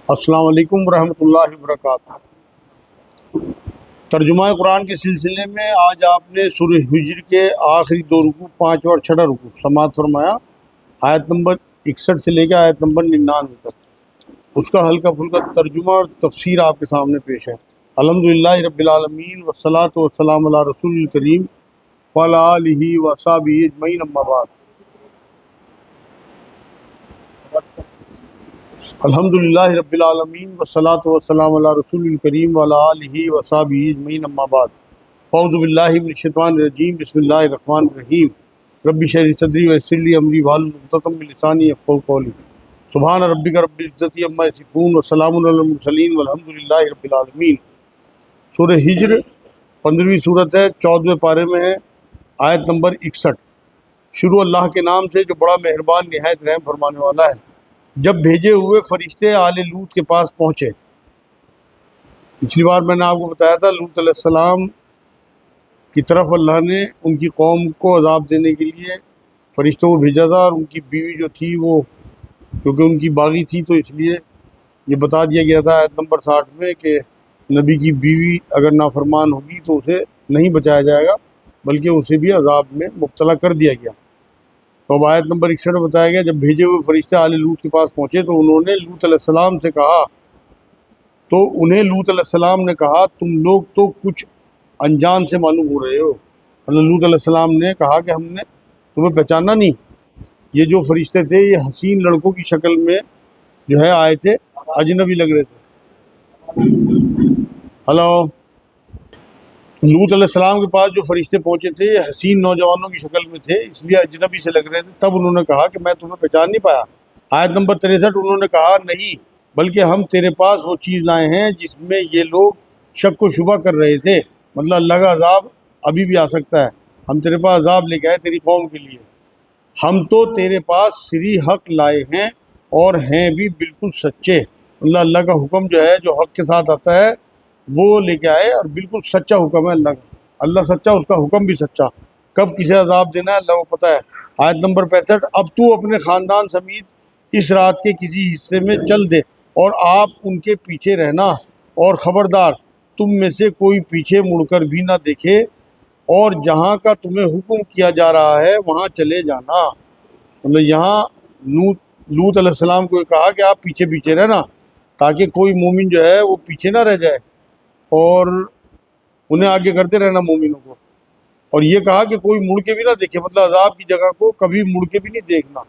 السلام علیکم ورحمۃ اللہ وبرکاتہ۔ ترجمہ قرآن کے سلسلے میں آج آپ نے سورہ حجر کے آخری دو رکوع، 5واں اور 6واں رکوع سماعت فرمایا، آیت نمبر 61 سے لے کے آیت نمبر 99 تک۔ اس کا ہلکا پھلکا ترجمہ اور تفسیر آپ کے سامنے پیش ہے۔ الحمدللہ رب العالمین والصلاۃ والسلام علی رسول الکریم وعلی آلہ وصحبہ اجمعین، اما بعد۔ الحمدللہ رب العالمین والصلاۃ والسلام علی رسول الکریم وعلی آلہ وصحبہ اجمعین، اما بعد۔ اعوذ باللہ من الشیطان الرجیم، بسم اللہ الرحمن الرحیم۔ رب اشرح لی صدری ویسر لی امری واحلل عقدۃ من لسانی یفقہوا قولی۔ سبحان ربک رب العزۃ عما یصفون وسلام علی المرسلین والحمدللہ رب العالمین۔ سورہ ہجر 15ویں سورت ہے، 14ویں پارے میں ہے، آیت نمبر 61۔ شروع اللہ کے نام سے جو بڑا مہربان نہایت رحم فرمانے والا ہے۔ جب بھیجے ہوئے فرشتے آل لوط کے پاس پہنچے، پچھلی بار میں نے آپ کو بتایا تھا لوط علیہ السلام کی طرف اللہ نے ان کی قوم کو عذاب دینے کے لیے فرشتوں کو بھیجا تھا، اور ان کی بیوی جو تھی وہ کیونکہ ان کی باغی تھی تو اس لیے یہ بتا دیا گیا تھا آیت نمبر 60 میں کہ نبی کی بیوی اگر نافرمان ہوگی تو اسے نہیں بچایا جائے گا بلکہ اسے بھی عذاب میں مبتلا کر دیا گیا۔ تو اب آیت نمبر 61 میں بتایا گیا جب بھیجے ہوئے فرشتے آل لوط کے پاس پہنچے تو انہیں لوط علیہ السلام نے کہا تم لوگ تو کچھ انجان سے معلوم ہو رہے ہو۔ لوط علیہ السلام نے کہا کہ ہم نے تمہیں پہچانا نہیں، یہ جو فرشتے تھے یہ حسین لڑکوں کی شکل میں جو ہے آئے تھے، اجنبی لگ رہے تھے۔ ہلو، لوط علیہ السلام کے پاس جو فرشتے پہنچے تھے یہ حسین نوجوانوں کی شکل میں تھے، اس لیے اجنبی سے لگ رہے تھے۔ تب انہوں نے کہا کہ میں تمہیں پہچان نہیں پایا۔ آیت نمبر 63 انہوں نے کہا نہیں، بلکہ ہم تیرے پاس وہ چیز لائے ہیں جس میں یہ لوگ شک و شبہ کر رہے تھے، مطلب اللہ کا عذاب ابھی بھی آ سکتا ہے۔ ہم تیرے پاس عذاب لے کے آئے تیری قوم کے لیے۔ ہم تو تیرے پاس صریح حق لائے ہیں اور ہیں بھی بالکل سچے۔ مطلب اللہ کا حکم جو ہے جو حق کے ساتھ آتا ہے وہ لے کے آئے، اور بالکل سچا حکم ہے اللہ کا۔ اللہ سچا، اس کا حکم بھی سچا۔ کب کسے عذاب دینا ہے اللہ کو پتہ ہے۔ آیت نمبر 65 اب تو اپنے خاندان سمیت اس رات کے کسی حصے میں چل دے اور آپ ان کے پیچھے رہنا، اور خبردار تم میں سے کوئی پیچھے مڑ کر بھی نہ دیکھے، اور جہاں کا تمہیں حکم کیا جا رہا ہے وہاں چلے جانا۔ مطلب یہاں لوط علیہ السلام کو یہ کہا کہ آپ پیچھے پیچھے رہنا تاکہ کوئی مومن جو ہے وہ پیچھے نہ رہ جائے، اور انہیں آگے کرتے رہنا مومنوں کو۔ اور یہ کہا کہ کوئی مڑ کے بھی نہ دیکھے، مطلب عذاب کی جگہ کو کبھی مڑ کے بھی نہیں دیکھنا۔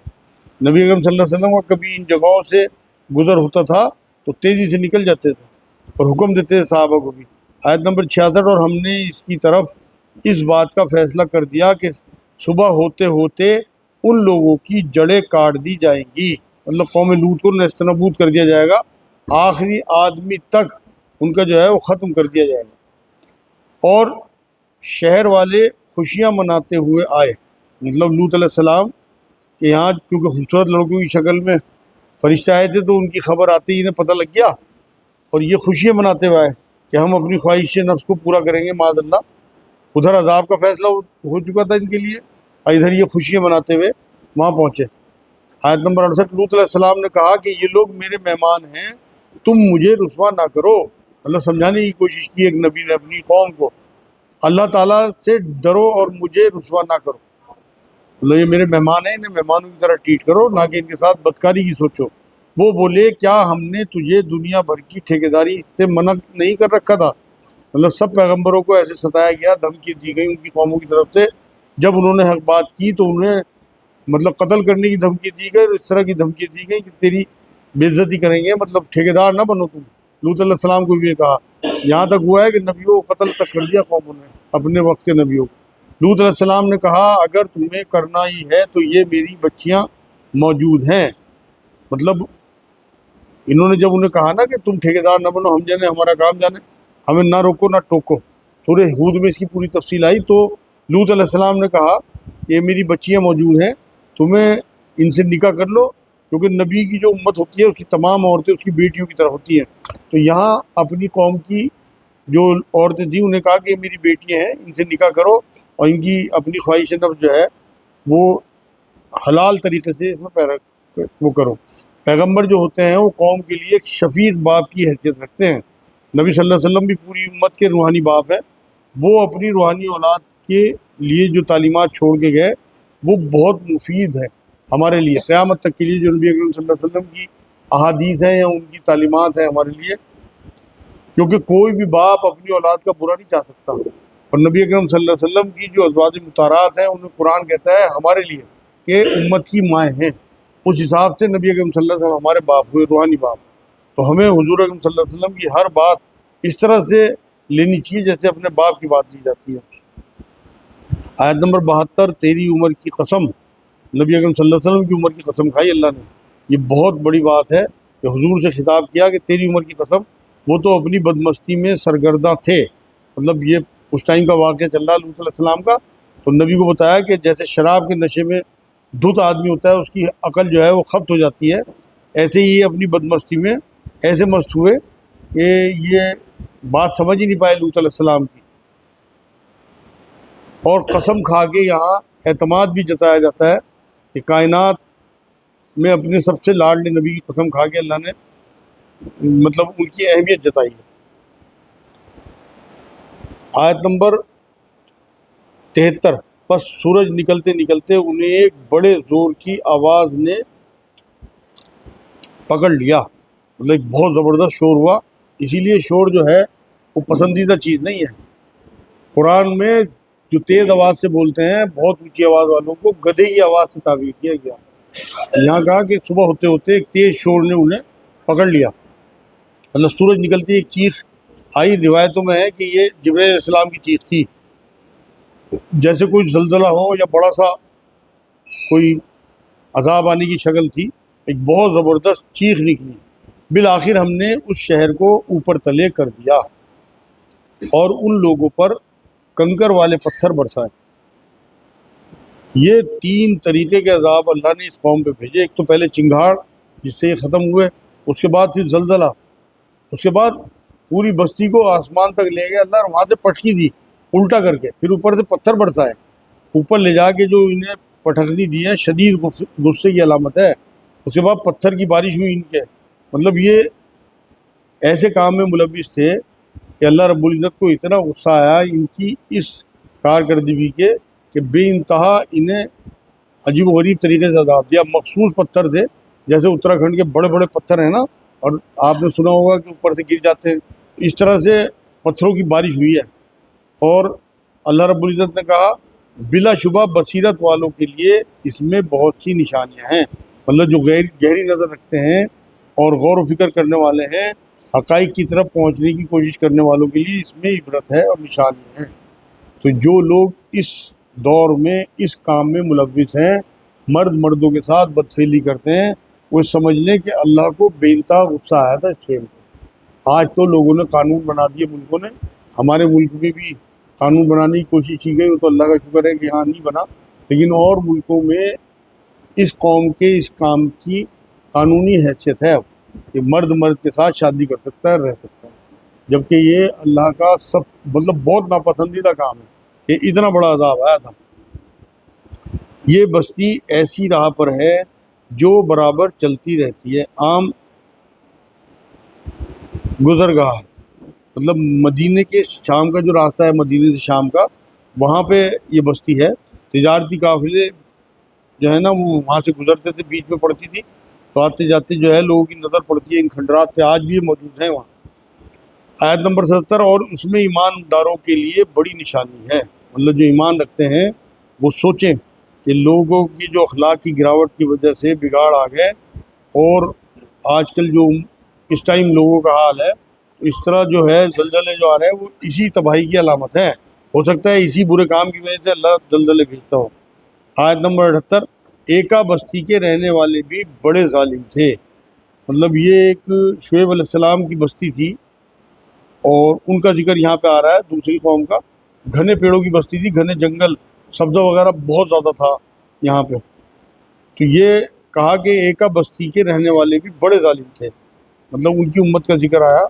نبی اکرم صلی اللہ علیہ وسلم کا کبھی ان جگہوں سے گزر ہوتا تھا تو تیزی سے نکل جاتے تھے اور حکم دیتے تھے صحابہ کو بھی۔ آیت نمبر 66 اور ہم نے اس کی طرف اس بات کا فیصلہ کر دیا کہ صبح ہوتے ہوتے ان لوگوں کی جڑیں کاٹ دی جائیں گی، مطلب قوم لوط کو نیست نابود کر دیا جائے گا، آخری آدمی تک ان کا جو ہے وہ ختم کر دیا جائے گا۔ اور شہر والے خوشیاں مناتے ہوئے آئے، مطلب لوط علیہ السلام کہ یہاں کیونکہ خوبصورت لڑکوں کی شکل میں فرشتے آئے تھے تو ان کی خبر آتے ہی انہیں پتہ لگ گیا، اور یہ خوشیاں مناتے ہوئے آئے کہ ہم اپنی خواہش نفس کو پورا کریں گے معاذ اللہ۔ ادھر عذاب کا فیصلہ ہو چکا تھا ان کے لیے، اور ادھر یہ خوشیاں مناتے ہوئے وہاں پہنچے۔ آیت نمبر 68 لوط علیہ السلام نے کہا کہ یہ لوگ میرے مہمان ہیں، تم مجھے رسوا نہ کرو۔ اللہ سمجھانے کی کوشش کی ایک نبی نے اپنی قوم کو، اللہ تعالیٰ سے ڈرو اور مجھے رسوا نہ کرو۔ اللہ یہ میرے مہمان ہیں، انہیں مہمانوں کی طرح ٹریٹ کرو، نہ کہ ان کے ساتھ بدکاری کی سوچو۔ وہ بولے کیا ہم نے تجھے دنیا بھر کی ٹھیکیداری سے منع نہیں کر رکھا تھا؟ مطلب سب پیغمبروں کو ایسے ستایا گیا، دھمکی دی گئی ان کی قوموں کی طرف سے، جب انہوں نے حق بات کی تو انہیں مطلب قتل کرنے کی دھمکی دی گئی، اور اس طرح کی دھمکی دی گئی کہ تیری بے عزتی کریں گے، مطلب ٹھیکیدار نہ بنو تم۔ لوط علیہ السلام کو بھی یہ کہا، یہاں تک ہوا ہے کہ نبیوں کو قتل تک کر دیا قوموں نے، اپنے وقت کے نبیوں کو۔ لوط علیہ السلام نے کہا اگر تمہیں کرنا ہی ہے تو یہ میری بچیاں موجود ہیں۔ مطلب انہوں نے جب انہیں کہا نا کہ تم ٹھیکیدار نہ بنو، ہم جانے ہمارا کام جانے، ہمیں نہ روکو نہ ٹوکو، سورہ ہود میں اس کی پوری تفصیل آئی۔ تو لوط علیہ السلام نے کہا یہ میری بچیاں موجود ہیں، تمہیں ان سے نکاح کر لو، کیونکہ نبی کی جو امت ہوتی ہے اس کی تمام عورتیں اس کی بیٹیوں کی طرح ہوتی ہیں۔ تو یہاں اپنی قوم کی جو عورتیں تھیں انہیں کہا کہ یہ میری بیٹیاں ہیں، ان سے نکاح کرو، اور ان کی اپنی خواہش نفس جو ہے وہ حلال طریقے سے اس میں وہ کرو۔ پیغمبر جو ہوتے ہیں وہ قوم کے لیے ایک شفیق باپ کی حیثیت رکھتے ہیں. نبی صلی اللہ علیہ وسلم بھی پوری امت کے روحانی باپ ہے. وہ اپنی روحانی اولاد کے لیے جو تعلیمات چھوڑ کے گئے وہ بہت مفید ہے ہمارے لیے قیامت تک کے لیے. جو نبی اکرم صلی اللہ علیہ وسلم کی احادیث ہیں یا ان کی تعلیمات ہیں ہمارے لیے، کیونکہ کوئی بھی باپ اپنی اولاد کا برا نہیں چاہ سکتا. اور نبی اکرم صلی اللہ علیہ وسلم کی جو ازواج مطہرات ہیں انہیں قرآن کہتا ہے ہمارے لیے کہ امت کی مائیں ہیں. اس حساب سے نبی اکرم صلی اللہ علیہ وسلم ہمارے باپ ہوئے، روحانی باپ. تو ہمیں حضور اکرم صلی اللہ علیہ وسلم کی ہر بات اس طرح سے لینی چاہیے جیسے اپنے باپ کی بات لی جاتی ہے. آیت نمبر 72، تیری عمر کی قسم. نبی اکرم صلی اللہ علیہ وسلم کی عمر کی قسم کھائی اللہ نے. یہ بہت بڑی بات ہے کہ حضور سے خطاب کیا کہ تیری عمر کی قسم. وہ تو اپنی بدمستی میں سرگرداں تھے. مطلب یہ اس ٹائم کا واقعہ چل رہا لوط علیہ السلام کا. تو نبی کو بتایا کہ جیسے شراب کے نشے میں دھت آدمی ہوتا ہے، اس کی عقل جو ہے وہ خبت ہو جاتی ہے، ایسے ہی یہ اپنی بدمستی میں ایسے مست ہوئے کہ یہ بات سمجھ ہی نہیں پائے لوط علیہ السلام کی. اور قسم کھا کے یہاں اعتماد بھی جتایا جاتا ہے کہ کائنات میں اپنے سب سے لاڈلے نبی کی قسم کھا کے اللہ نے مطلب ان کی اہمیت جتائی ہے. آیت نمبر 73، پس سورج نکلتے نکلتے انہیں ایک بڑے زور کی آواز نے پکڑ لیا. مطلب ایک بہت زبردست شور ہوا. اسی لیے شور جو ہے وہ پسندیدہ چیز نہیں ہے. قرآن میں جو تیز آواز سے بولتے ہیں بہت اونچی آواز والوں کو گدھے کی آواز سے تعبیر کیا گیا. یہاں کہا کہ صبح ہوتے ہوتے ایک تیز شور نے انہیں پکڑ لیا. مطلب سورج نکلتی ایک چیخ آئی. روایتوں میں ہے کہ یہ جبرائیل علیہ السلام کی چیخ تھی، جیسے کوئی زلزلہ ہو یا بڑا سا کوئی عذاب آنے کی شکل تھی. ایک بہت زبردست چیخ نکلی. بالآخر ہم نے اس شہر کو اوپر تلے کر دیا اور ان لوگوں پر کنکر والے پتھر برسائے. یہ 3 طریقے کے عذاب اللہ نے اس قوم پہ بھیجے. ایک تو پہلے چنگھاڑ جس سے یہ ختم ہوئے، اس کے بعد پھر زلزلہ، اس کے بعد پوری بستی کو آسمان تک لے گئے اللہ اور وہاں سے پٹکی دی الٹا کر کے، پھر اوپر سے پتھر برسائے. اوپر لے جا کے جو انہیں پٹکنی دی ہے شدید غصے کی علامت ہے. اس کے بعد پتھر کی بارش ہوئی ان کے. مطلب یہ ایسے کام میں ملوث تھے کہ اللہ رب العزت کو اتنا غصہ آیا ان کی اس کارکردگی کے کہ بے انتہا انہیں عجیب و غریب طریقے سے عذاب دیا. مخصوص پتھر تھے، جیسے اتراکھنڈ کے بڑے بڑے پتھر ہیں نا، اور آپ نے سنا ہوگا کہ اوپر سے گر جاتے ہیں. اس طرح سے پتھروں کی بارش ہوئی ہے. اور اللہ رب العزت نے کہا بلا شبہ بصیرت والوں کے لیے اس میں بہت سی نشانیاں ہیں. مطلب جو گہری نظر رکھتے ہیں اور غور و فکر کرنے والے ہیں، حقائق کی طرف پہنچنے کی کوشش کرنے والوں کے لیے اس میں عبرت ہے اور نشانیاں ہیں. تو جو لوگ اس دور میں اس کام میں ملوث ہیں، مرد مردوں کے ساتھ بدفعلی کرتے ہیں، وہ سمجھ لیں کہ اللہ کو بے انتہا غصہ آیا تھا اس فعل کو. آج تو لوگوں نے قانون بنا دیے ملکوں نے. ہمارے ملک میں بھی قانون بنانے کی کوشش کی گئی، وہ تو اللہ کا شکر ہے کہ یہاں نہیں بنا، لیکن اور ملکوں میں اس قوم کے اس کام کی قانونی حیثیت ہے کہ مرد مرد کے ساتھ شادی کر سکتا ہے، رہ سکتا ہے. جبکہ یہ اللہ کا مطلب بہت ناپسندیدہ کام ہے کہ اتنا بڑا عذاب آیا تھا. یہ بستی ایسی راہ پر ہے جو برابر چلتی رہتی ہے، عام گزرگاہ. مطلب مدینے کے شام کا جو راستہ ہے، مدینے سے شام کا، وہاں پہ یہ بستی ہے. تجارتی قافلے جو ہے نا وہ وہاں سے گزرتے تھے، بیچ میں پڑتی تھی، تو آتے جاتے جو ہے لوگوں کی نظر پڑتی ہے ان کھنڈرات پہ. آج بھی یہ موجود ہیں وہاں. آیت نمبر 77، اور اس میں ایمانداروں کے لیے بڑی نشانی ہے. مطلب جو ایمان رکھتے ہیں وہ سوچیں کہ لوگوں کی جو اخلاق کی گراوٹ کی وجہ سے بگاڑ آ گئے، اور آج کل جو اس ٹائم لوگوں کا حال ہے، اس طرح جو ہے زلزلے جو آ رہے ہیں وہ اسی تباہی کی علامت ہے. ہو سکتا ہے اسی برے کام کی وجہ سے اللہ زلزلے بھیجتا ہو. آیت نمبر 78، ایکا بستی کے رہنے والے بھی بڑے ظالم تھے. مطلب یہ ایک شعیب علیہ السلام کی بستی تھی، اور ان کا ذکر یہاں پہ آ رہا ہے دوسری قوم کا. گھنے پیڑوں کی بستی تھی، گھنے جنگل، سبزہ وغیرہ بہت زیادہ تھا یہاں پہ. تو یہ کہا کہ ایکا بستی کے رہنے والے بھی بڑے ظالم تھے. مطلب ان کی امت کا ذکر آیا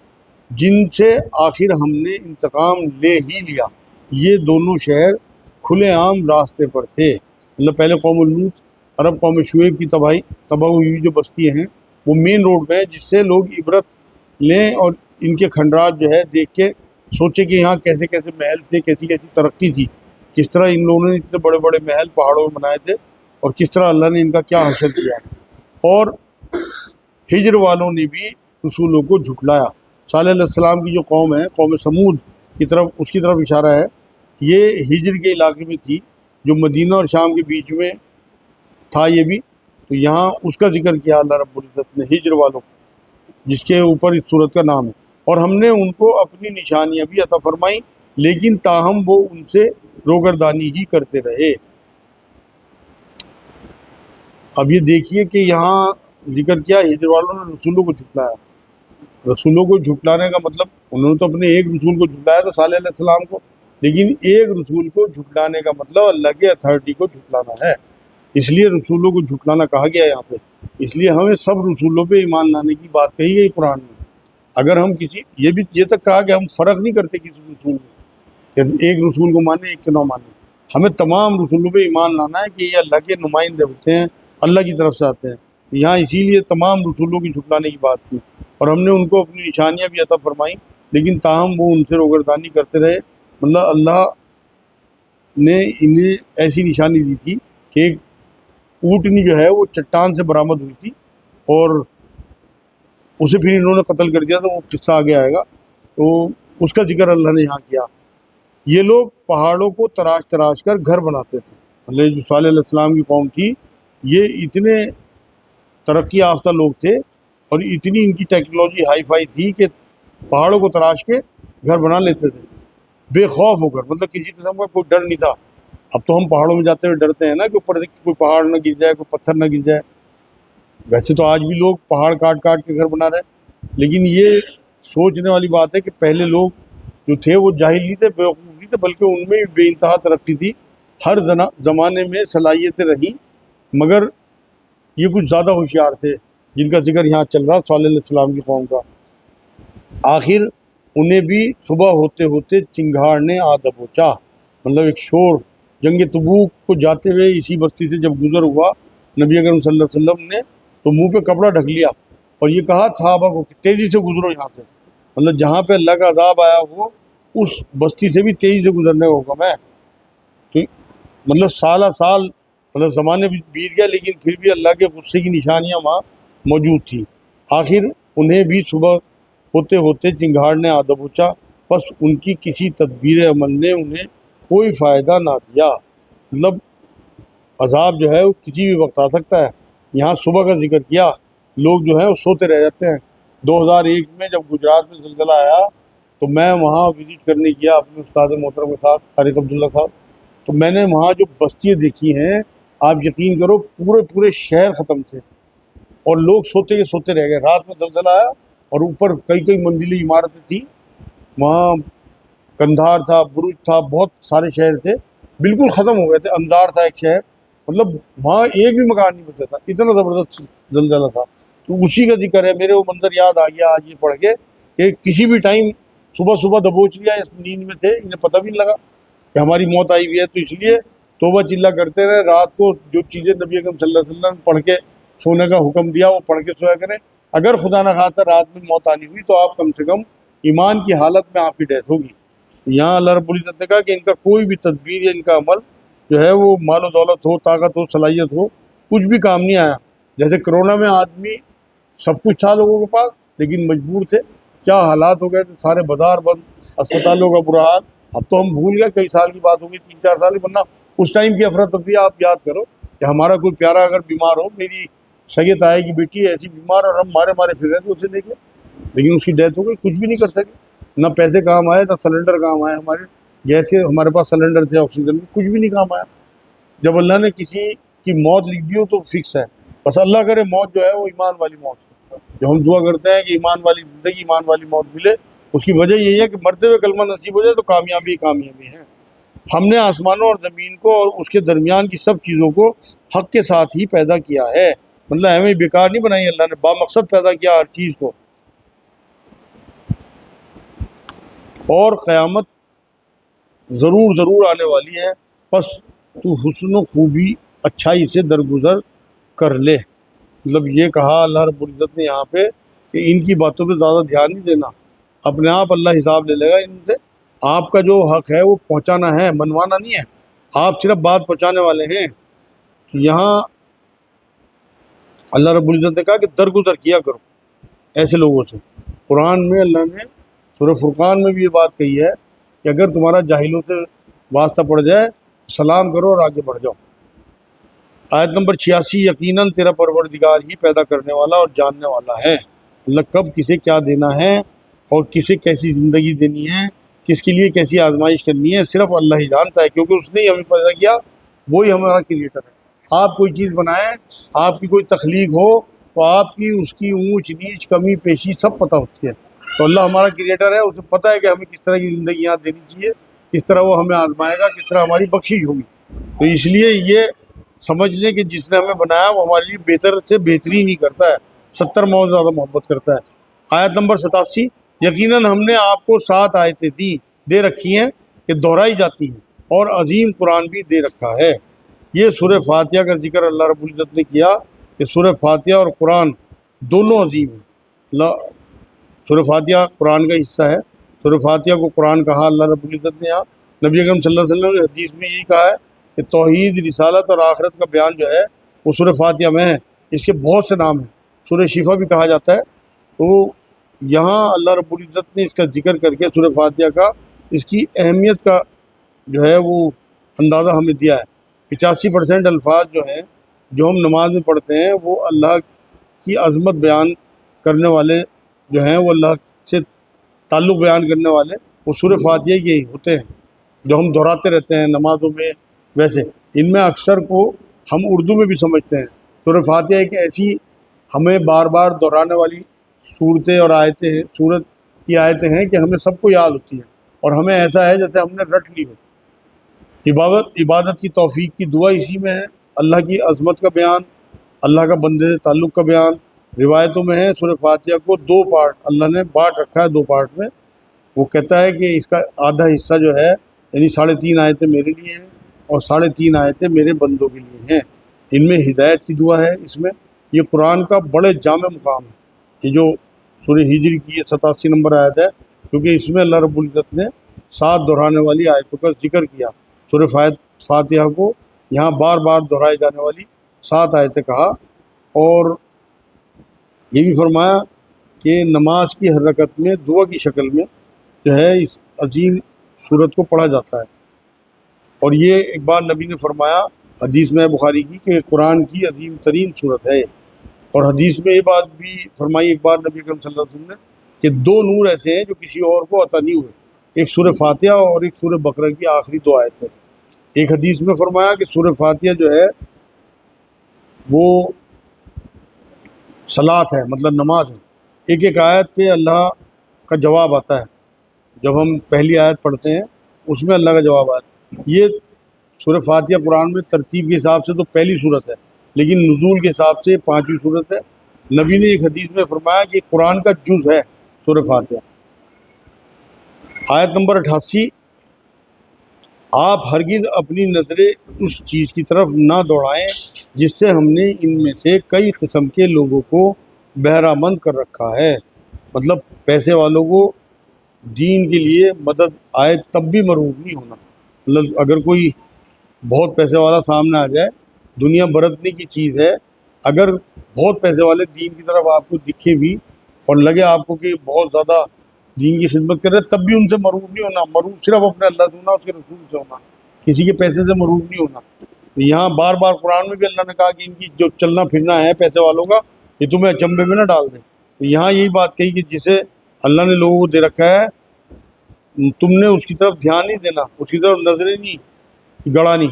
جن سے آخر ہم نے انتقام لے ہی لیا. یہ دونوں شہر کھلے عام راستے پر تھے. مطلب پہلے قوم لوط، عرب قوم شعیب کی تباہ ہوئی جو بستیاں ہیں، وہ مین روڈ پہ ہے، جس سے لوگ عبرت لیں اور ان کے کھنڈرات جو ہے دیکھ کے سوچے کہ یہاں کیسے کیسے محل تھے، کیسی کیسی ترقی تھی، کس طرح ان لوگوں نے اتنے بڑے بڑے محل پہاڑوں میں بنائے تھے، اور کس طرح اللہ نے ان کا کیا حشر کیا۔ اور ہجر والوں نے بھی رسولوں کو جھٹلایا۔ صالح علیہ السلام کی جو قوم ہے، قوم سمود کی طرف، اس کی طرف اشارہ ہے۔ یہ ہجر کے علاقے میں تھی، جو مدینہ اور شام کے بیچ میں تھا یہ بھی، تو یہاں اس کا ذکر کیا اللہ رب العزت نے، ہجر والوں کو، جس کے اوپر اس صورت کا نام ہے۔ اور ہم نے ان کو اپنی نشانیاں بھی عطا فرمائیں، لیکن تاہم وہ ان سے روگردانی ہی کرتے رہے۔ اب یہ دیکھیے کہ یہاں ذکر کیا، ہجر والوں نے رسولوں کو جھٹلایا۔ رسولوں کو جھٹلانے کا مطلب، انہوں نے تو اپنے ایک رسول کو جھٹلایا تھا، صالح علیہ السلام کو، لیکن ایک رسول کو جھٹلانے کا مطلب اللہ کے اتھارٹی کو جھٹلانا ہے۔ اس لیے رسولوں کو جھٹلانا کہا گیا یہاں پہ۔ اس لیے ہمیں سب رسولوں پہ ایمان لانے کی بات کہی گئی قرآن میں۔ اگر ہم کسی، یہ تک کہا کہ ہم فرق نہیں کرتے کسی رسول میں، کہ ایک رسول کو مانیں ایک کو نہ مانیں، ہمیں تمام رسولوں پہ ایمان لانا ہے کہ یہ اللہ کے نمائندے ہوتے ہیں، اللہ کی طرف سے آتے ہیں۔ یہاں اسی لیے تمام رسولوں کی جھٹلانے کی بات کی، اور ہم نے ان کو اپنی نشانیاں بھی عطا فرمائیں، لیکن تاہم وہ ان سے روگردانی کرتے رہے۔ مطلب اللہ نے انہیں ایسی نشانی دی تھی کہ ایک اونٹنی جو ہے وہ چٹان سے برآمد ہوئی تھی، اور اسے پھر انہوں نے قتل کر دیا، تو وہ قصہ آگے آئے گا، تو اس کا ذکر اللہ نے یہاں کیا۔ یہ لوگ پہاڑوں کو تراش تراش کر گھر بناتے تھے۔ مطلب جو صالح علیہ السلام کی قوم تھی، یہ اتنے ترقی یافتہ لوگ تھے، اور اتنی ان کی ٹیکنالوجی ہائی فائی تھی کہ پہاڑوں کو تراش کے گھر بنا لیتے تھے بے خوف ہو کر، مطلب کسی قسم کا کوئی ڈر نہیں تھا۔ اب تو ہم پہاڑوں میں جاتے ہوئے ڈرتے ہیں نا کہ اوپر سے کوئی پہاڑ نہ گر جائے، کوئی پتھر نہ گر جائے۔ ویسے تو آج بھی لوگ پہاڑ کاٹ کاٹ کے گھر بنا رہے ہیں، لیکن یہ سوچنے والی بات ہے کہ پہلے لوگ جو تھے وہ جاہل نہیں تھے، بیوقوف نہیں تھے، بلکہ ان میں بے انتہا ترقی تھی، ہر زمانے میں صلاحیتیں رہیں، مگر یہ کچھ زیادہ ہوشیار تھے، جن کا ذکر یہاں چل رہا صالح علیہ السلام کی قوم کا۔ آخر انہیں بھی صبح ہوتے ہوتے چنگھاڑ نے آ دبوچا، مطلب ایک شور۔ جنگ تبوک کو جاتے ہوئے اسی بستی سے جب گزر ہوا نبی اکرم صلی اللہ علیہ وسلم نے، تو منہ پہ کپڑا ڈھک لیا اور یہ کہا صحابہ کو کہ تیزی سے گزرو یہاں سے، مطلب جہاں پہ اللہ کا عذاب آیا ہو اس بستی سے بھی تیزی سے گزرنے کا حکم ہے۔ تو مطلب سالہ سال، مطلب زمانے بھی بیت گیا، لیکن پھر بھی اللہ کے غصے کی نشانیاں وہاں موجود تھیں۔ آخر انہیں بھی صبح ہوتے ہوتے چنگھاڑ نے آ دبوچا، بس ان کی کسی تدبیر عمل نے انہیں کوئی فائدہ نہ دیا۔ مطلب عذاب جو ہے وہ کسی بھی وقت آ سکتا ہے۔ یہاں صبح کا ذکر کیا، لوگ جو ہیں وہ سوتے رہ جاتے ہیں۔ 2001 میں جب گجرات میں زلزلہ آیا تو میں وہاں وزٹ کرنے گیا اپنے استاد محترم کے ساتھ، طارق عبداللہ صاحب، تو میں نے وہاں جو بستیاں دیکھی ہیں، آپ یقین کرو پورے شہر ختم تھے، اور لوگ سوتے کے سوتے رہ گئے۔ رات میں زلزلہ آیا اور اوپر کئی منزلی عمارتیں تھیں، وہاں کندھار تھا، برج تھا، بہت سارے شہر تھے، بالکل ختم ہو گئے تھے۔ انزار تھا ایک شہر، مطلب وہاں ایک بھی مکان نہیں بچا تھا، اتنا زبردست زلزلہ تھا۔ تو اسی کا ذکر ہے، میرے وہ منظر یاد آ گیا آج یہ پڑھ کے، کہ کسی بھی ٹائم صبح دبوچ لیا، اس نیند میں تھے، انہیں پتہ بھی نہیں لگا کہ ہماری موت آئی ہوئی ہے۔ تو اس لیے توبہ چلا کرتے رہے، رات کو جو چیزیں نبی اکرم صلی اللہ علیہ وسلم نے پڑھ کے سونے کا حکم دیا وہ پڑھ کے سویا کریں۔ اگر خدا نہ خواستہ رات میں موت آنی ہوئی تو آپ کم سے کم ایمان کی حالت میں آپ کی ڈیتھ ہوگی۔ یہاں اللہ رب العزت نے کہا کہ ان کا کوئی بھی تدبیر یا ان کا عمل جو ہے وہ مال و دولت ہو، طاقت ہو، صلاحیت ہو، کچھ بھی کام نہیں آیا۔ جیسے کرونا میں آدمی سب کچھ تھا لوگوں کے پاس، لیکن مجبور تھے، کیا حالات ہو گئے تھے، سارے بازار بند، اسپتالوں کا برا حال۔ اب تو ہم بھول گئے، کئی سال کی بات ہوگی، 3-4 سال کی، ورنہ اس ٹائم کی افراتفری آپ یاد کرو کہ ہمارا کوئی پیارا اگر بیمار ہو، میری سگے تائے کی بیٹی ایسی بیمار اور ہم مارے پھر رہے تھے اسے لے کے، لیکن اس کی ڈیتھ ہو گئی، کچھ بھی نہیں کر سکے، نہ پیسے کام آئے، نہ سلنڈر کام آئے، ہمارے جیسے ہمارے پاس سلنڈر تھے آکسیجن میں، کچھ بھی نہیں کام آیا۔ جب اللہ نے کسی کی موت لکھ دی ہو تو فکس ہے، بس اللہ کرے موت جو ہے وہ ایمان والی موت ہے۔ جو ہم دعا کرتے ہیں کہ ایمان والی زندگی، ایمان والی موت ملے، اس کی وجہ یہی ہے کہ مرتے ہوئے کلمہ نصیب ہو جائے تو کامیابی ہے۔ ہم نے آسمانوں اور زمین کو اور اس کے درمیان کی سب چیزوں کو حق کے ساتھ ہی پیدا کیا ہے، مطلب ہمیں بیکار نہیں بنائی، اللہ نے بامقصد پیدا کیا ہر چیز کو۔ اور قیامت ضرور آنے والی ہے، بس تو حسن و خوبی اچھائی سے درگزر کر لے۔ مطلب یہ کہا اللہ رب العزت نے یہاں پہ کہ ان کی باتوں پہ زیادہ دھیان نہیں دینا، اپنے آپ اللہ حساب لے لے گا ان سے۔ آپ کا جو حق ہے وہ پہنچانا ہے، منوانا نہیں ہے، آپ صرف بات پہنچانے والے ہیں۔ یہاں اللہ رب العزت نے کہا کہ درگزر کیا کرو ایسے لوگوں سے۔ قرآن میں اللہ نے سورہ فرقان میں بھی یہ بات کہی ہے کہ اگر تمہارا جاہلوں سے واسطہ پڑ جائے سلام کرو اور آگے بڑھ جاؤ۔ آیت نمبر 86، یقیناً تیرا پروردگار ہی پیدا کرنے والا اور جاننے والا ہے۔ اللہ کب کسے کیا دینا ہے اور کسے کیسی زندگی دینی ہے، کس کے لیے کیسی آزمائش کرنی ہے، صرف اللہ ہی جانتا ہے، کیونکہ اس نے ہی ہمیں پیدا کیا، وہی ہمارا کریٹر ہے۔ آپ کوئی چیز بنائیں، آپ کی کوئی تخلیق ہو تو آپ کی اس کی اونچ نیچ کمی پیشی سب پتہ ہوتی ہے۔ تو اللہ ہمارا کریٹر ہے، اسے پتہ ہے کہ ہمیں کس طرح کی زندگی یہاں دینی چاہیے، کس طرح وہ ہمیں آزمائے گا، کس طرح ہماری بخشش ہوگی۔ تو اس لیے یہ سمجھ لیں کہ جس نے ہمیں بنایا وہ ہمارے لیے بہتر سے بہترین ہی کرتا ہے، 70 ماؤں زیادہ محبت کرتا ہے۔ آیت نمبر 87، یقیناً ہم نے آپ کو 7 آیتیں دے رکھی ہیں کہ دہرائی جاتی ہیں، اور عظیم قرآن بھی دے رکھا ہے۔ یہ سورہ فاتحہ کا ذکر اللہ رب العزت نے کیا کہ سورہ فاتحہ اور قرآن دونوں عظیم ہیں۔ سورہ فاتحہ قرآن کا حصہ ہے، سورہ فاتحہ کو قرآن کہا اللہ رب العزت نے۔ یہاں نبی اکرم صلی اللہ علیہ وسلم نے حدیث میں یہی کہا ہے کہ توحید، رسالت اور آخرت کا بیان جو ہے وہ سورہ فاتحہ میں ہے۔ اس کے بہت سے نام ہیں، سورہ شفا بھی کہا جاتا ہے۔ تو یہاں اللہ رب العزت نے اس کا ذکر کر کے سورہ فاتحہ کا، اس کی اہمیت کا جو ہے وہ اندازہ ہمیں دیا ہے۔ 85% الفاظ جو ہیں جو ہم نماز میں پڑھتے ہیں وہ اللہ کی عظمت بیان کرنے والے جو ہیں، وہ اللہ سے تعلق بیان کرنے والے، وہ سورہ فاتحہ کے ہی ہوتے ہیں جو ہم دہراتے رہتے ہیں نمازوں میں۔ ویسے ان میں اکثر کو ہم اردو میں بھی سمجھتے ہیں۔ سورہ فاتحہ ایک ایسی ہمیں بار بار دہرانے والی صورتیں اور آیتیں ہیں، سورت کی آیتیں ہیں کہ ہمیں سب کو یاد ہوتی ہیں، اور ہمیں ایسا ہے جیسے ہم نے رٹ لی ہو۔ عبادت کی توفیق کی دعا اسی میں ہے، اللہ کی عظمت کا بیان، اللہ کا بندے سے تعلق کا بیان۔ روایتوں میں ہے سورہ فاتحہ کو 2 پارٹ اللہ نے بانٹ رکھا ہے، 2 پارٹ میں۔ وہ کہتا ہے کہ اس کا آدھا حصہ جو ہے یعنی 3.5 آیتیں میرے لیے ہیں اور 3.5 آیتیں میرے بندوں کے لیے ہیں۔ ان میں ہدایت کی دعا ہے، اس میں یہ قرآن کا بڑے جامع مقام ہے۔ یہ جو سورہ ہجر کی 87 نمبر آیت ہے، کیونکہ اس میں اللہ رب العزت نے 7 دہرانے والی آیتوں کا ذکر کیا۔ سورہ فاتحہ کو یہاں بار بار دہرائے جانے والی 7 آیتیں کہا، اور یہ بھی فرمایا کہ نماز کی ہر رکعت میں دعا کی شکل میں جو ہے اس عظیم صورت کو پڑھا جاتا ہے۔ اور یہ ایک بار نبی نے فرمایا حدیث میں بخاری کی کہ قرآن کی عظیم ترین صورت ہے۔ اور حدیث میں یہ بات بھی فرمائی ایک بار نبی اکرم صلی اللہ علیہ وسلم نے کہ 2 نور ایسے ہیں جو کسی اور کو عطا نہیں ہوئے، ایک سورہ فاتحہ اور ایک سورہ بقرہ کی آخری 2 آیتیں۔ ایک حدیث میں فرمایا کہ سورہ فاتحہ جو ہے وہ صلاۃ ہے، مطلب نماز ہے۔ ایک ایک آیت پہ اللہ کا جواب آتا ہے، جب ہم پہلی آیت پڑھتے ہیں اس میں اللہ کا جواب آتا ہے۔ یہ سورہ فاتحہ قرآن میں ترتیب کے حساب سے تو پہلی صورت ہے، لیکن نزول کے حساب سے 5ویں صورت ہے۔ نبی نے ایک حدیث میں فرمایا کہ قرآن کا جز ہے سورہ فاتحہ۔ آیت نمبر 88، آپ ہرگز اپنی نظریں اس چیز کی طرف نہ دوڑائیں جس سے ہم نے ان میں سے کئی قسم کے لوگوں کو بہرہ مند کر رکھا ہے۔ مطلب پیسے والوں کو دین کے لیے مدد آئے تب بھی مرغوب نہیں ہونا۔ مطلب اگر کوئی بہت پیسے والا سامنے آ جائے، دنیا برتنے کی چیز ہے، اگر بہت پیسے والے دین کی طرف آپ کو دکھے بھی اور لگے آپ کو کہ بہت زیادہ دین کی خدمت کر رہے، تب بھی ان سے مرغوب نہیں ہونا۔ مرغوب صرف اپنے اللہ سے ہونا، اس کے رسول سے ہونا، کسی کے پیسے سے مرغوب نہیں ہونا۔ یہاں بار بار قرآن میں بھی اللہ نے کہا کہ ان کی جو چلنا پھرنا ہے پیسے والوں کا، یہ تمہیں اچنبے میں نہ ڈال دے۔ یہاں یہی بات کہی کہ جسے اللہ نے لوگوں کو دے رکھا ہے تم نے اس کی طرف دھیان نہیں دینا، اس کی طرف نظریں نہیں گڑانی،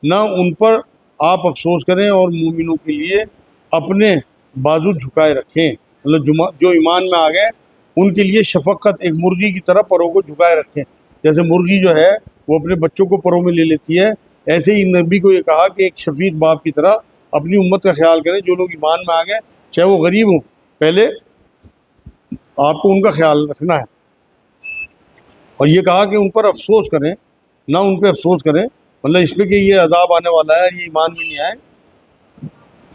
نہ ان پر آپ افسوس کریں، اور مومنوں کے لیے اپنے بازو جھکائے رکھیں۔ مطلب جو ایمان میں آ گئے ان کے لیے شفقت، ایک مرغی کی طرح پروں کو جھکائے رکھیں۔ جیسے مرغی جو ہے وہ اپنے بچوں کو پروں میں لے لیتی ہے، ایسے ہی نبی کو یہ کہا کہ ایک شفیق باپ کی طرح اپنی امت کا خیال کریں۔ جو لوگ ایمان میں آ گئے چاہے وہ غریب ہوں، پہلے آپ کو ان کا خیال رکھنا ہے۔ اور یہ کہا کہ ان پر افسوس کریں، نہ ان پہ افسوس کریں، مطلب اس پہ کہ یہ عذاب آنے والا ہے، یہ ایمان میں نہیں آئے،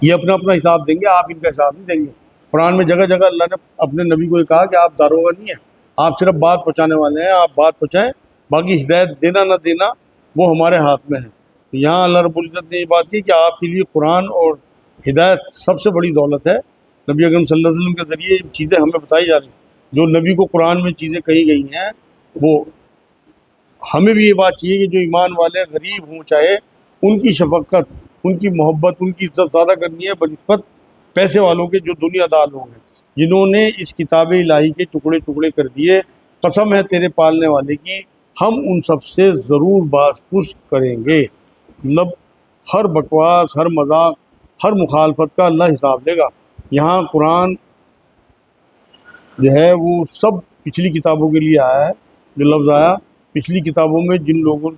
یہ اپنا اپنا حساب دیں گے، آپ ان کا حساب نہیں دیں گے۔ قرآن میں جگہ جگہ اللہ نے اپنے نبی کو یہ کہا کہ آپ داروغہ نہیں ہیں، آپ صرف بات پہنچانے والے ہیں، آپ بات پہنچائیں، باقی ہدایت دینا نہ دینا وہ ہمارے ہاتھ میں ہے۔ یہاں اللہ رب العزت نے یہ بات کی کہ آپ کے لیے قرآن اور ہدایت سب سے بڑی دولت ہے۔ نبی اکرم صلی اللہ علیہ وسلم کے ذریعے یہ چیزیں ہمیں بتائی جا رہی ہیں، جو نبی کو قرآن میں چیزیں کہی گئی ہیں، وہ ہمیں بھی یہ بات چاہیے کہ جو ایمان والے غریب ہوں چاہے، ان کی شفقت، ان کی محبت، ان کی عزت زیادہ کرنی ہے بنسبت پیسے والوں کے، جو دنیا دار لوگ ہیں، جنہوں نے اس کتاب الہی کے ٹکڑے ٹکڑے کر دیے۔ قسم ہے تیرے پالنے والے کی، ہم ان سب سے ضرور باز پرس کریں گے۔ مطلب ہر بکواس، ہر مذاق، ہر مخالفت کا اللہ حساب لے گا۔ یہاں قرآن جو ہے وہ سب پچھلی کتابوں کے لیے آیا ہے۔ جو لفظ آیا پچھلی کتابوں میں، جن لوگوں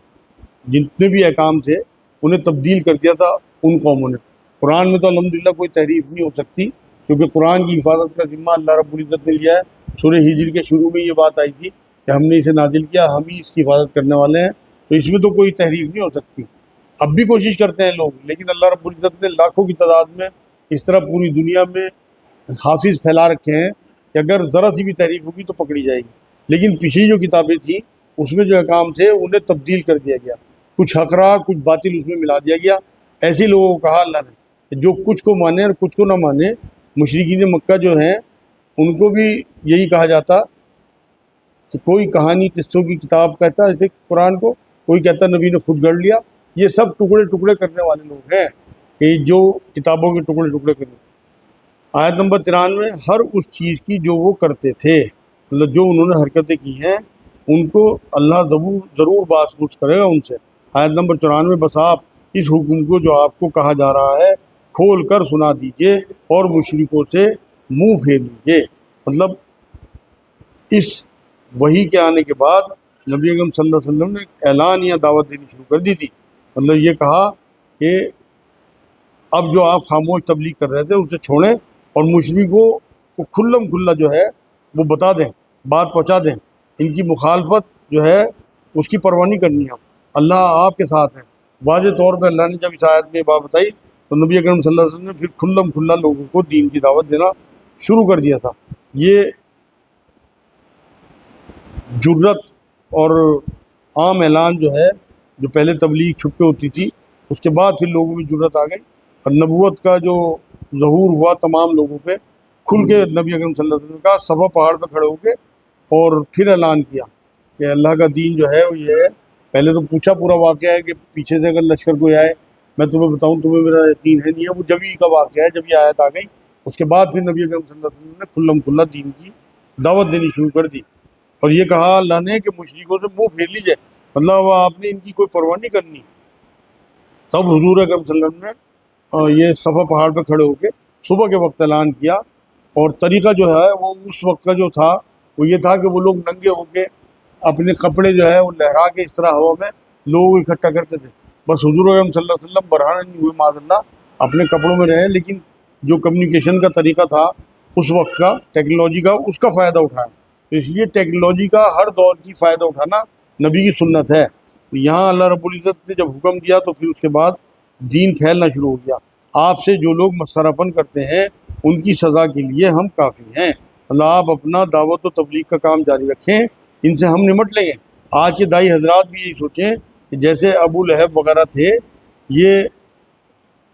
جتنے بھی احکام تھے انہیں تبدیل کر دیا تھا ان قوموں نے۔ قرآن میں تو الحمدللہ کوئی تحریف نہیں ہو سکتی، کیونکہ قرآن کی حفاظت کا ذمہ اللہ رب العزت نے لیا ہے۔ سورہ ہجر کے شروع میں یہ بات آئی تھی کہ ہم نے اسے نازل کیا، ہم ہی اس کی حفاظت کرنے والے ہیں، تو اس میں تو کوئی تحریف نہیں ہو سکتی۔ اب بھی کوشش کرتے ہیں لوگ، لیکن اللہ رب العزت نے لاکھوں کی تعداد میں اس طرح پوری دنیا میں حافظ پھیلا رکھے ہیں کہ اگر ذرا سی بھی تحریف ہوگی تو پکڑی جائے گی۔ لیکن پچھلی جو کتابیں تھیں اس میں جو احکام تھے انہیں تبدیل کر دیا گیا، کچھ حق رہا، کچھ باطل اس میں ملا دیا گیا۔ ایسے لوگوں کو کہا اللہ نے کہ جو کچھ کو مانے اور کچھ کو نہ مانے۔ مشرکین مکہ جو ہیں ان کو بھی یہی کہا جاتا کہ کوئی کہانی قصوں کی کتاب کہتا ہے جیسے قرآن کو، کوئی کہتا نبی نے خود گڑھ لیا۔ یہ سب ٹکڑے ٹکڑے کرنے والے لوگ ہیں کہ جو کتابوں کے ٹکڑے ٹکڑے کرنے۔ آیت نمبر 93، ہر اس چیز کی جو وہ کرتے تھے، مطلب جو انہوں نے حرکتیں کی ہیں ان کو اللہ ضرور باز پرس کرے گا ان سے۔ آیت نمبر 94، بس آپ اس حکم کو جو آپ کو کہا جا رہا ہے کھول کر سنا دیجئے اور مشرکوں سے منہ پھیر لیجئے۔ مطلب اس وحی کے آنے کے بعد نبی اکرم صلی اللہ علیہ وسلم نے اعلان یا دعوت دینی شروع کر دی تھی۔ مطلب یہ کہا کہ اب جو آپ خاموش تبلیغ کر رہے تھے اسے چھوڑیں اور مشرکوں کو کھلم کھلا جو ہے وہ بتا دیں، بات پہنچا دیں۔ ان کی مخالفت جو ہے اس کی پرواہ نہیں کرنی ہے، اللہ آپ کے ساتھ ہے۔ واضح طور پہ اللہ نے جب اس آیت میں یہ بات بتائی تو نبی اکرم صلی اللہ علیہ وسلم نے پھر کھلم کھلا لوگوں کو دین کی دعوت دینا شروع کر دیا تھا۔ یہ جرت اور عام اعلان جو ہے، جو پہلے تبلیغ چھپ کے ہوتی تھی، اس کے بعد پھر لوگوں میں جرت آ گئی اور نبوت کا جو ظہور ہوا تمام لوگوں پہ، کھل کے نبی اکرم صلی اللہ علیہ وسلم کا صفا پہاڑ پہ کھڑے ہو کے اور پھر اعلان کیا کہ اللہ کا دین جو ہے وہ یہ ہے۔ پہلے تو پوچھا پورا واقعہ ہے کہ پیچھے سے اگر لشکر کوئی آئے، میں تمہیں بتاؤں، تمہیں میرا یقین ہے نہیں ہے، وہ جب ہی کا واقعہ ہے جب یہ آیت آ گئی۔ اس کے بعد پھر نبی اکرم صلی اللہ علیہ وسلم نے کھلم کھلا دین کی دعوت دینی شروع کر دی، اور یہ کہا اللہ نے کہ مشرکوں سے منہ پھیر لیجئے، مطلب آپ نے ان کی کوئی پرواہ نہیں کرنی۔ تب حضور اکرم صلی اللہ علیہ وسلم نے یہ صفا پہاڑ پہ کھڑے ہو کے صبح کے وقت اعلان کیا، اور طریقہ جو ہے وہ اس وقت کا جو تھا وہ یہ تھا کہ وہ لوگ ننگے ہو کے اپنے کپڑے جو ہے وہ لہرا کے اس طرح ہوا میں لوگ اکٹھا کرتے تھے۔ بس حضور اکرم صلی اللہ علیہ وسلم برہنہ نہیں ہوئے معاذ اللہ، اپنے کپڑوں میں رہے، لیکن جو کمیونیکیشن کا طریقہ تھا اس وقت کا، ٹیکنالوجی کا، اس کا فائدہ اٹھایا۔ تو اس لیے ٹیکنالوجی کا ہر دور کی فائدہ اٹھانا نبی کی سنت ہے۔ یہاں اللہ رب العزت نے جب حکم دیا تو پھر اس کے بعد دین پھیلنا شروع ہو گیا۔ آپ سے جو لوگ مسخرہ پن کرتے ہیں ان کی سزا کے لیے ہم کافی ہیں۔ اللہ آپ اپنا دعوت و تبلیغ کا کام جاری رکھیں، ان سے ہم نمٹ لیں گے۔ آج کے دائی حضرات بھی یہی سوچیں کہ جیسے ابو لہب وغیرہ تھے، یہ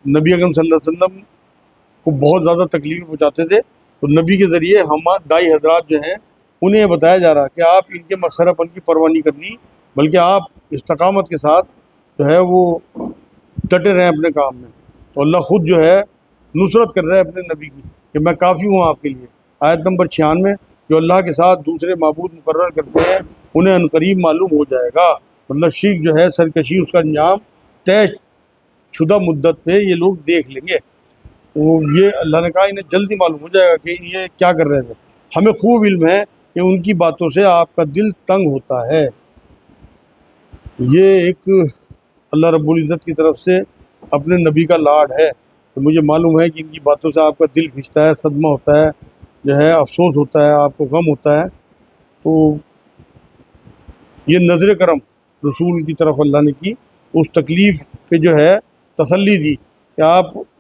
نبی اکرم صلی اللہ علیہ وسلم کو بہت زیادہ تکلیف پہنچاتے تھے، تو نبی کے ذریعے ہم دائی حضرات جو ہیں انہیں یہ بتایا جا رہا کہ آپ ان کے مسخرہ پن کی پرواہ نہیں کرنی، بلکہ آپ استقامت کے ساتھ جو ہے وہ ڈٹے رہیں اپنے کام میں۔ تو اللہ خود جو ہے نصرت کر رہا ہے اپنے نبی کی کہ میں کافی ہوں آپ کے لیے۔ آیت نمبر 96، جو اللہ کے ساتھ دوسرے معبود مقرر کرتے ہیں انہیں عنقریب معلوم ہو جائے گا۔ مطلب شرک جو ہے، سرکشی، اس کا انجام طے شدہ مدت پہ یہ لوگ دیکھ لیں گے۔ وہ یہ اللہ نے کہا انہیں جلدی معلوم ہو جائے گا کہ یہ کیا کر رہے تھے۔ ہمیں خوب علم ہے کہ ان کی باتوں سے آپ کا دل تنگ ہوتا ہے۔ یہ ایک اللہ رب العزت کی طرف سے اپنے نبی کا لاڈ ہے کہ مجھے معلوم ہے کہ ان کی باتوں سے آپ کا دل کھنچتا ہے، صدمہ ہوتا ہے، جو ہے افسوس ہوتا ہے، آپ کو غم ہوتا ہے۔ تو یہ نظر کرم رسول کی طرف اللہ نے کی، اس تکلیف پہ جو ہے تسلی دی کہ آپ